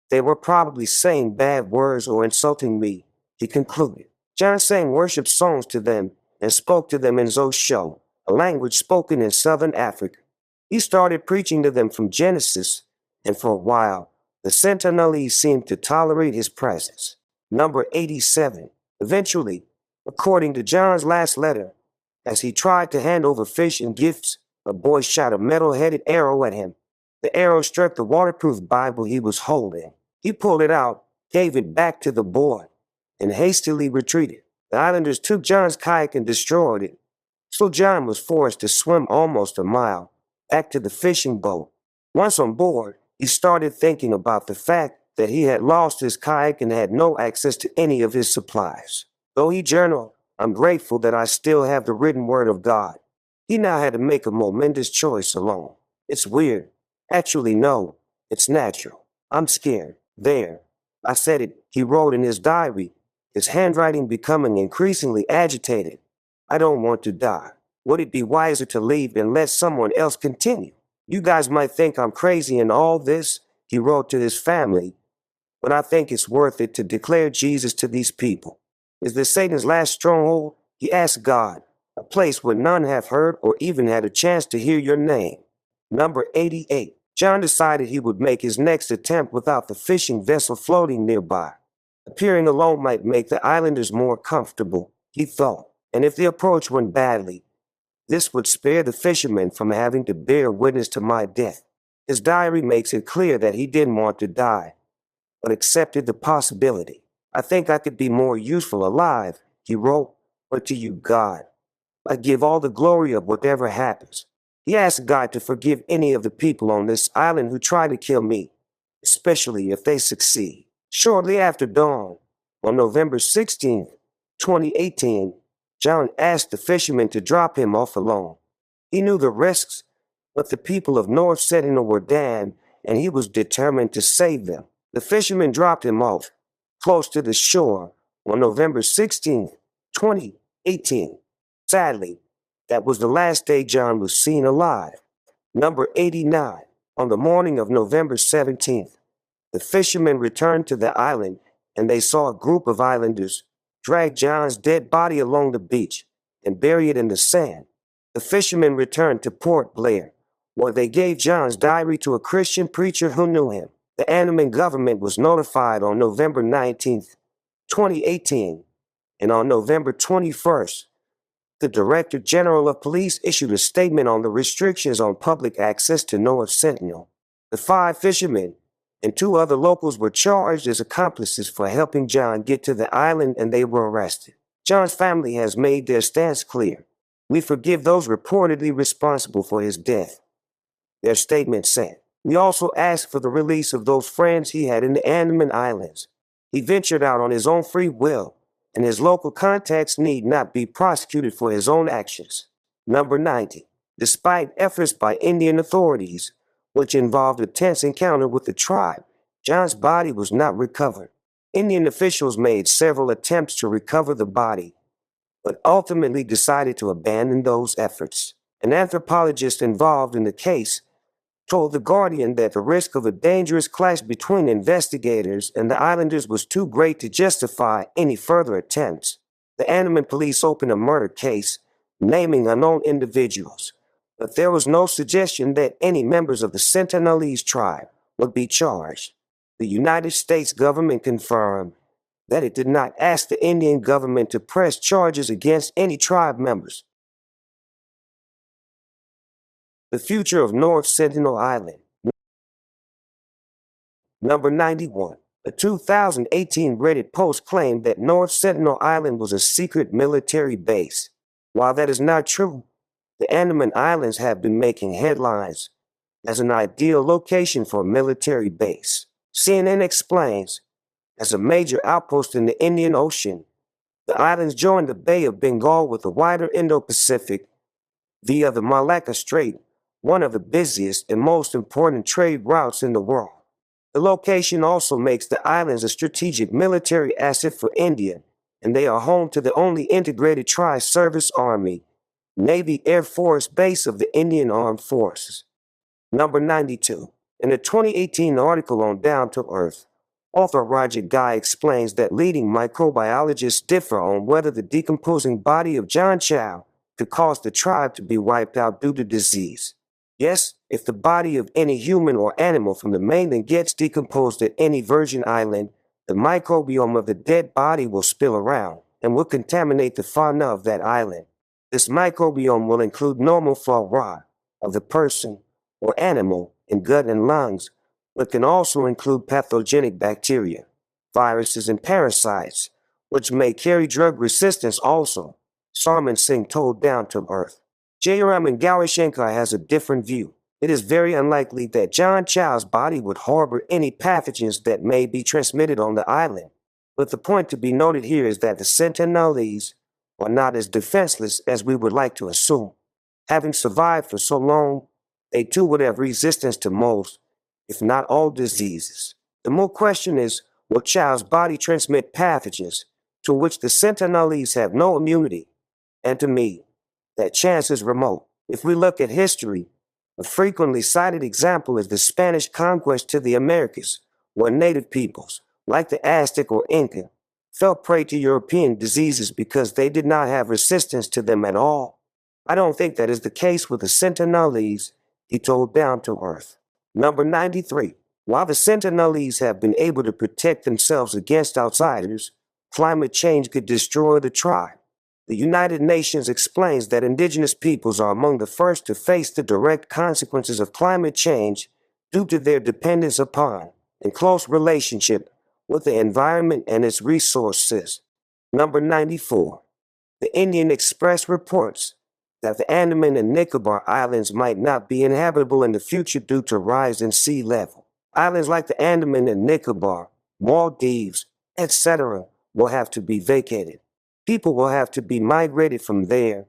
They were probably saying bad words or insulting me, he concluded. John sang worship songs to them and spoke to them in Zosho, a language spoken in southern Africa. He started preaching to them from Genesis, and for a while, the Sentinelese seemed to tolerate his presence. Number 87. Eventually, according to John's last letter, as he tried to hand over fish and gifts, a boy shot a metal-headed arrow at him. The arrow struck the waterproof Bible he was holding. He pulled it out, gave it back to the boy, and hastily retreated. The islanders took John's kayak and destroyed it, so John was forced to swim almost a mile back to the fishing boat. Once on board, he started thinking about the fact that he had lost his kayak and had no access to any of his supplies. Though he journaled, "I'm grateful that I still have the written word of God." He now had to make a momentous choice alone. It's weird. Actually, no, it's natural. I'm scared. There. I said it, he wrote in his diary, his handwriting becoming increasingly agitated. I don't want to die. Would it be wiser to leave and let someone else continue? You guys might think I'm crazy in all this, he wrote to his family, but I think it's worth it to declare Jesus to these people. Is this Satan's last stronghold? He asked God, a place where none have heard or even had a chance to hear your name. Number 88. John decided he would make his next attempt without the fishing vessel floating nearby. Appearing alone might make the islanders more comfortable, he thought, and if the approach went badly, this would spare the fishermen from having to bear witness to my death. His diary makes it clear that he didn't want to die, but accepted the possibility. I think I could be more useful alive, he wrote, but to you, God, I give all the glory of whatever happens. He asked God to forgive any of the people on this island who try to kill me, especially if they succeed. Shortly after dawn, on November 16th, 2018, John asked the fishermen to drop him off alone. He knew the risks, but the people of North Sentinel were damned, and he was determined to save them. The fishermen dropped him off close to the shore on November 16th, 2018. Sadly, that was the last day John was seen alive. Number 89. On the morning of November 17th, the fishermen returned to the island and they saw a group of islanders drag John's dead body along the beach and bury it in the sand. The fishermen returned to Port Blair, where they gave John's diary to a Christian preacher who knew him. The Andaman government was notified on November 19th, 2018, and on November 21st, the Director General of Police issued a statement on the restrictions on public access to North Sentinel. The 5 fishermen and 2 other locals were charged as accomplices for helping John get to the island, and they were arrested. John's family has made their stance clear. We forgive those reportedly responsible for his death, their statement said. We also ask for the release of those friends he had in the Andaman Islands. He ventured out on his own free will, and his local contacts need not be prosecuted for his own actions. Number 90. Despite efforts by Indian authorities, which involved a tense encounter with the tribe, John's body was not recovered. Indian officials made several attempts to recover the body, but ultimately decided to abandon those efforts. An anthropologist involved in the case told The Guardian that the risk of a dangerous clash between investigators and the islanders was too great to justify any further attempts. The Andaman police opened a murder case, naming unknown individuals, but there was no suggestion that any members of the Sentinelese tribe would be charged. The United States government confirmed that it did not ask the Indian government to press charges against any tribe members. The future of North Sentinel Island. Number 91. A 2018 Reddit post claimed that North Sentinel Island was a secret military base. While that is not true, the Andaman Islands have been making headlines as an ideal location for a military base. CNN explains, as a major outpost in the Indian Ocean, the islands join the Bay of Bengal with the wider Indo-Pacific via the Malacca Strait, one of the busiest and most important trade routes in the world. The location also makes the islands a strategic military asset for India, and they are home to the only integrated tri-service Army, Navy, Air Force base of the Indian Armed Forces. Number 92. In a 2018 article on Down to Earth, author Roger Guy explains that leading microbiologists differ on whether the decomposing body of Allen Chow could cause the tribe to be wiped out due to disease. Yes, if the body of any human or animal from the mainland gets decomposed at any virgin island, the microbiome of the dead body will spill around and will contaminate the fauna of that island. This microbiome will include normal flora of the person or animal in gut and lungs, but can also include pathogenic bacteria, viruses, and parasites, which may carry drug resistance also, Sarman Singh told Down to Earth. Jayaraman Gaurashankar has a different view. It is very unlikely that Allen Chau's body would harbor any pathogens that may be transmitted on the island. But the point to be noted here is that the Sentinelese are not as defenseless as we would like to assume. Having survived for so long, they too would have resistance to most, if not all, diseases. The more question is, will Chau's body transmit pathogens to which the Sentinelese have no immunity? And to me, that chance is remote. If we look at history, a frequently cited example is the Spanish conquest to the Americas, where native peoples, like the Aztec or Inca, fell prey to European diseases because they did not have resistance to them at all. I don't think that is the case with the Sentinelese, he told Down to Earth. Number 93. While the Sentinelese have been able to protect themselves against outsiders, climate change could destroy the tribe. The United Nations explains that Indigenous peoples are among the first to face the direct consequences of climate change due to their dependence upon and close relationship with the environment and its resources. Number 94. The Indian Express reports that the Andaman and Nicobar Islands might not be inhabitable in the future due to rise in sea level. Islands like the Andaman and Nicobar, Maldives, etc. will have to be vacated. People will have to be migrated from there,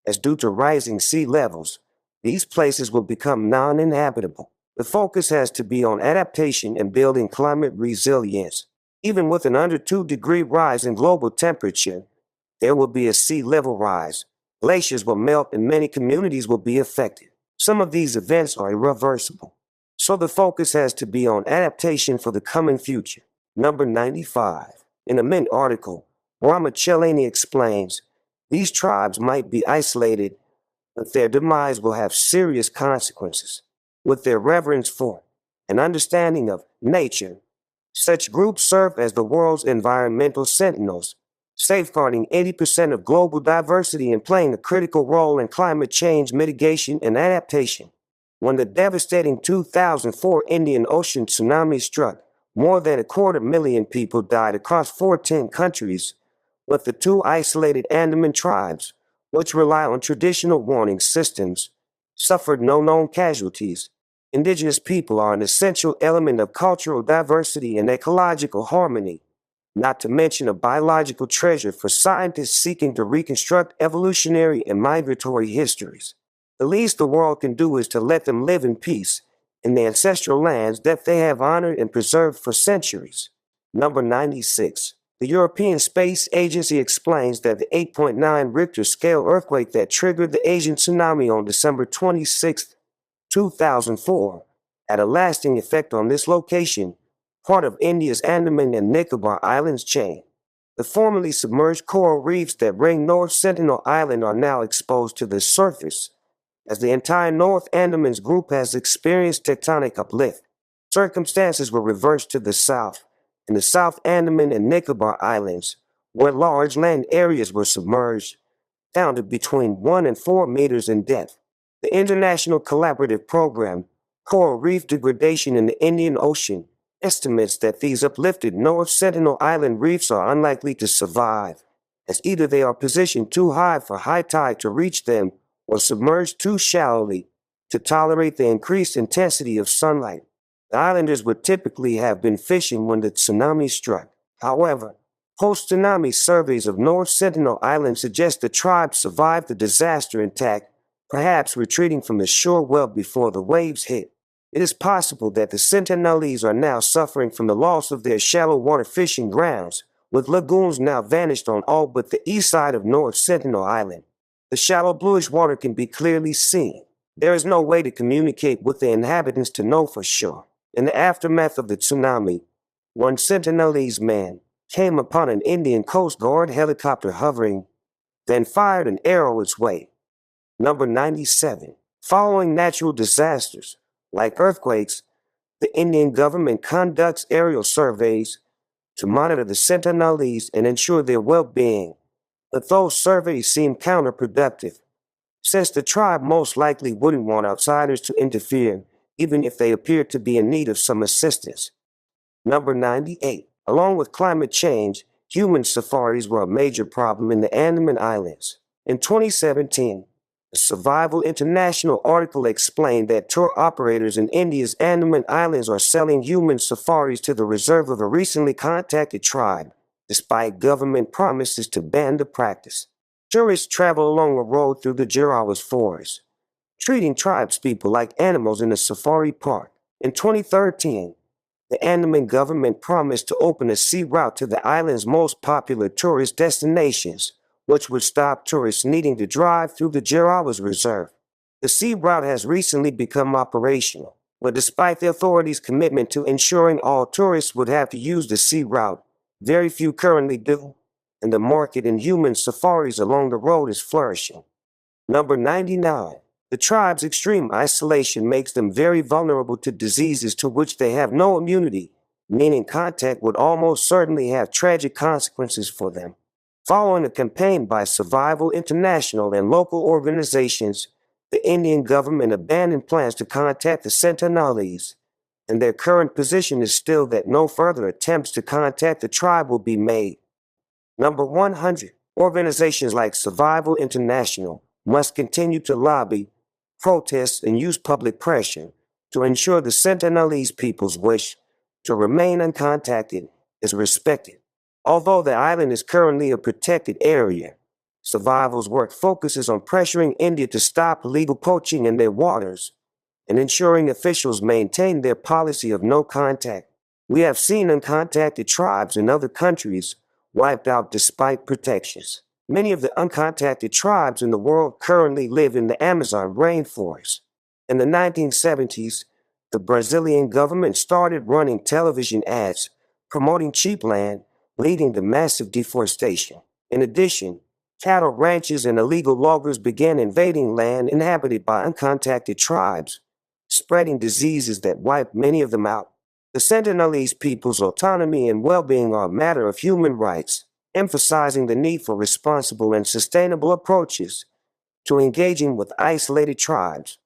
as due to rising sea levels, these places will become non-inhabitable. The focus has to be on adaptation and building climate resilience. Even with an under 2-degree rise in global temperature, there will be a sea level rise. Glaciers will melt and many communities will be affected. Some of these events are irreversible. So the focus has to be on adaptation for the coming future. Number 95. In a Mint article, Ramachelani explains, these tribes might be isolated, but their demise will have serious consequences. With their reverence for and understanding of nature, such groups serve as the world's environmental sentinels, safeguarding 80% of global diversity and playing a critical role in climate change mitigation and adaptation. When the devastating 2004 Indian Ocean tsunami struck, more than 250,000 people died across 14 countries, with the 2 isolated Andaman tribes, which rely on traditional warning systems, suffered no known casualties. Indigenous people are an essential element of cultural diversity and ecological harmony, not to mention a biological treasure for scientists seeking to reconstruct evolutionary and migratory histories. The least the world can do is to let them live in peace in the ancestral lands that they have honored and preserved for centuries. Number 96. The European Space Agency explains that the 8.9 Richter scale earthquake that triggered the Asian tsunami on December 26, 2004, had a lasting effect on this location, part of India's Andaman and Nicobar Islands chain. The formerly submerged coral reefs that ring North Sentinel Island are now exposed to the surface, as the entire North Andaman's group has experienced tectonic uplift. Circumstances were reversed to the south, in the South Andaman and Nicobar Islands, where large land areas were submerged, down to between 1 and 4 meters in depth. The International Collaborative Program, Coral Reef Degradation in the Indian Ocean, estimates that these uplifted North Sentinel Island reefs are unlikely to survive, as either they are positioned too high for high tide to reach them or submerged too shallowly to tolerate the increased intensity of sunlight. The islanders would typically have been fishing when the tsunami struck. However, post-tsunami surveys of North Sentinel Island suggest the tribe survived the disaster intact, perhaps retreating from the shore well before the waves hit. It is possible that the Sentinelese are now suffering from the loss of their shallow water fishing grounds, with lagoons now vanished on all but the east side of North Sentinel Island. The shallow bluish water can be clearly seen. There is no way to communicate with the inhabitants to know for sure. In the aftermath of the tsunami, one Sentinelese man came upon an Indian Coast Guard helicopter hovering, then fired an arrow its way. Number 97. Following natural disasters, like earthquakes, the Indian government conducts aerial surveys to monitor the Sentinelese and ensure their well-being, but those surveys seem counterproductive, since the tribe most likely wouldn't want outsiders to interfere, even if they appeared to be in need of some assistance. Number 98. Along with climate change, human safaris were a major problem in the Andaman Islands. In 2017, a Survival International article explained that tour operators in India's Andaman Islands are selling human safaris to the reserve of a recently contacted tribe, despite government promises to ban the practice. Tourists travel along a road through the Jarawas forest, treating tribespeople like animals in a safari park. In 2013, the Andaman government promised to open a sea route to the island's most popular tourist destinations, which would stop tourists needing to drive through the Jarawas Reserve. The sea route has recently become operational, but despite the authorities' commitment to ensuring all tourists would have to use the sea route, very few currently do, and the market in human safaris along the road is flourishing. Number 99. The tribe's extreme isolation makes them very vulnerable to diseases to which they have no immunity, meaning contact would almost certainly have tragic consequences for them. Following a campaign by Survival International and local organizations, the Indian government abandoned plans to contact the Sentinelese, and their current position is still that no further attempts to contact the tribe will be made. Number 100. Organizations like Survival International must continue to lobby, protest, and use public pressure to ensure the Sentinelese people's wish to remain uncontacted is respected. Although the island is currently a protected area, Survival's work focuses on pressuring India to stop illegal poaching in their waters and ensuring officials maintain their policy of no contact. We have seen uncontacted tribes in other countries wiped out despite protections. Many of the uncontacted tribes in the world currently live in the Amazon rainforest. In the 1970s, the Brazilian government started running television ads promoting cheap land, leading to massive deforestation. In addition, cattle ranchers and illegal loggers began invading land inhabited by uncontacted tribes, spreading diseases that wiped many of them out. The Sentinelese people's autonomy and well-being are a matter of human rights, emphasizing the need for responsible and sustainable approaches to engaging with isolated tribes.